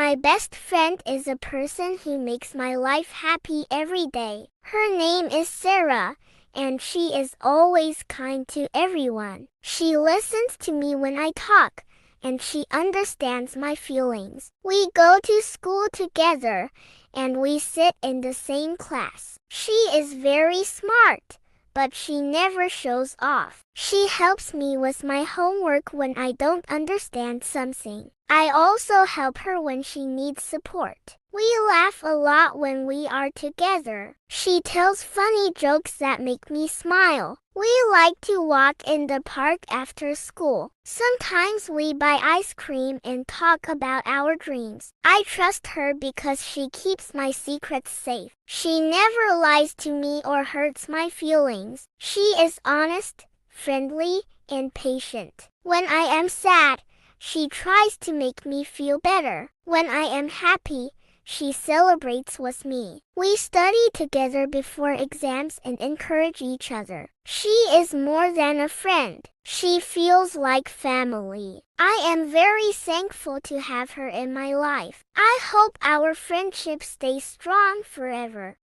My best friend is a person who makes my life happy every day. Her name is Sarah, and she is always kind to everyone. She listens to me when I talk, and she understands my feelings. We go to school together, and we sit in the same class. She is very smart, but she never shows off. She helps me with my homework when I don't understand something. I also help her when she needs support. We laugh a lot when we are together. She tells funny jokes that make me smile. We like to walk in the park after school. Sometimes we buy ice cream and talk about our dreams. I trust her because she keeps my secrets safe. She never lies to me or hurts my feelings. She is honest, friendly, and patient. When I am sad, she tries to make me feel better. When I am happy, she celebrates with me. We study together before exams and encourage each other. She is more than a friend. She feels like family. I am very thankful to have her in my life. I hope our friendship stays strong forever.